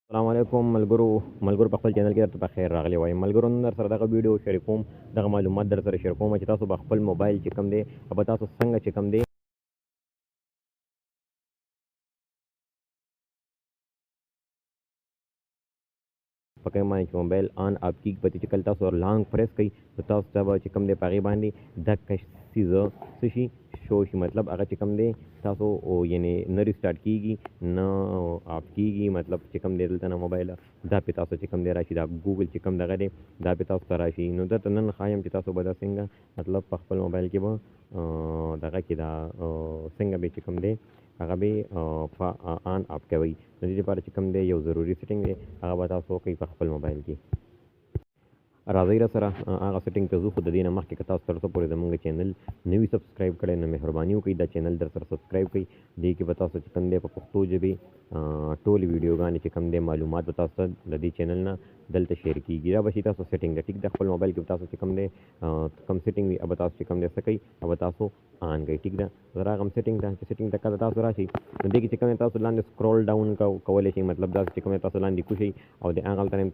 السلام علیکم ملګرو په خپل چینل کې درته په خیر راغلی وایم. ملګرو نن در سره دغه ویډیو شریکوم، دغه معلومات در سره شیر کوم چې تاسو به خپل موبایل چې کوم دی به تاسو څنګه چې کوم دی په کوم باندې چې موبایل آن اپ کیږي په دې چې کله تاسو لانګ پریس کوئ نو تاسو ته به چې کوم دی په هغې باندې دغه څیزه څه شي شو شي، مطلب هغه چې کوم دی تاسو یعنې نه ریسټارټ کیږي نه اپ کیږي، مطلب چې کوم دی دلته نه موبایل دا پې تاسو چې کوم دی راشي، دا ګوګل چې کوم دغه دی دا پې تاسو ته راشي. نو درته نن ښایم چې تاسو به دا څنګه مطلب په خپل موبایل کې به دغه کې دا څنګه به چې کوم دی هغه به آن اپ کوئ. د دې لپاره چې کوم دی یو ضروري سیټینګ دی هغه به تاسو وکړئ په خپل موبایل کې. راځئ راسره هغه سیټینګ ته ځو، خو د دې نه مخکې که تاسو تر اوسه پورې زموږ چینل نه وي سبسکرایب کړی نو مهرباني وکړئ دا چینل در سره سبسکرایب کړئ. دې کې به تاسو چې کوم دی په پښتو ژبې ټولې ویډیوګانې چې کوم دی معلومات به تاسو ته د دې چینل نه دلته شیر کېږي. دا به شي تاسو سیټینګ ده، ټیک ده. خپل موبایل کې به تاسو چې کوم دی کوم سیټینګ وي هغه به تاسو چې کوم دی څه کوئ هغه به تاسو آن کوئ، ټیک ده. زه راغلم سیټینګ ته، چې سیټینګ ته کله تاسو راشئ نو دې کې چې کوم دی تاسو لاندې سکرول ډاون کولی شئ، مطلب داسې چې کوم دی تاسو لاندې کوشئ او د هغلته نه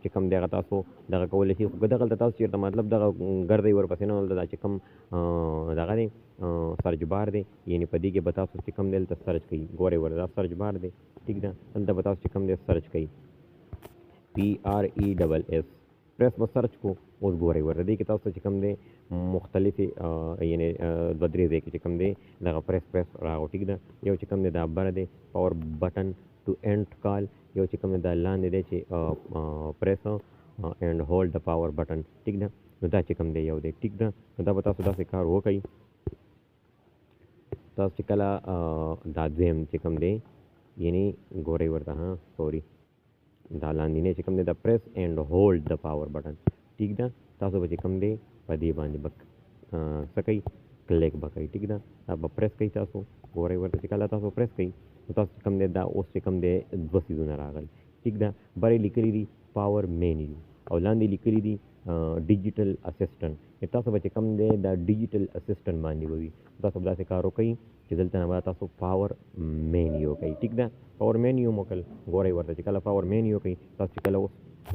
چې کوم دی هغه تاسو دغه کولی شئ. خو که دغلته تاسو چېرته مطلب دغه ګرځئ ورپسې نه، دلته دا چې کوم دغه دی سرچ بار دی، یعنې په دې کې به تاسو چې کوم دی دلته سرچ کوئ. ګورئ ورته دا سرچ بار دی، ټیک ده. دلته به تاسو چې کوم دی سرچ کوئ PRESS پریس به سرچ کو. اوس ګورئ ورته دې کې تاسو چې کوم دی مختلفې یعنې دوه درې ځای کې چې کوم دی دغه پریس راغو، ټیک ده. یو چې کوم دی دا بر دی پاور بټن ټو اینډ کال، یو چې کوم دی دا لاندې دی چې پریس اینډ هولډ د پاور بټن، ټیک ده. نو دا چې کوم دی یو دی، ټیک ده. نو دا به تاسو داسې کار وکئ. تاسو چې کله دا دویم چې کوم دی یعنې ګورئ ورته سوري دا لاندې چې کوم دی دا پریس اینډ هولډ د پاور بټن، ټیک ده. تاسو به چې کوم دی په دې باندې به څه کوئ کلیک به کوئ، ټیک ده. دا به پریس کوئ. تاسو ګورئ ورته چې کله تاسو پریس کوئ نو تاسو چې کوم دی دا اوس چې کوم دی دوه څیزونه راغلي، ټیک ده. بر یې لیکلي دي پاور مینیو او لاندې لیکلي دي ډیجیټل اسسټنټ. تاسو به چې کوم دی دا ډیجیټل اسسټنټ باندې به وي، تاسو به داسې کار وکئ چې دلته نه به تاسو پاور مینیو کوئ، ټیک ده. پاور مینیو موکل ګورئ ورته چې کله پاور مینیو کوئ تاسو چې کله اوس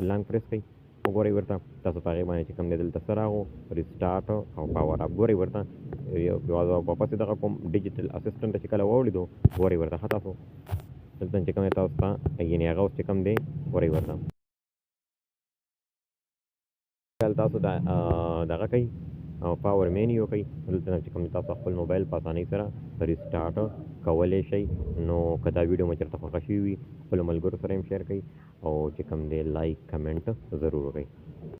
لانګ پریس کوئ وګورئ ورته تاسو په هغې باندې چې کوم دی دلته څه راغو ریسټارټ او پاور اپ. ګورئ ورته واپس دغه کوم ډیجیټل اسسټنټ چې کله واولیدو ګورئ ورته ښه تاسو دلته چې کوم دی تاسو ته یعنې هغه اوس چې کوم دی ګورئ ورته کله تاسو دغه کوئ او پاور مینیو کوئ دلته نه چې کوم تاسو خپل موبایل په اسانۍ سره ریسټارټ کولی شئ. نو که دا ویډیو مو چېرته خوښه شوي وي خپلو ملګرو سره یې شیر کوئ او چې کوم دی لایک کمنټ ضرور وکړئ.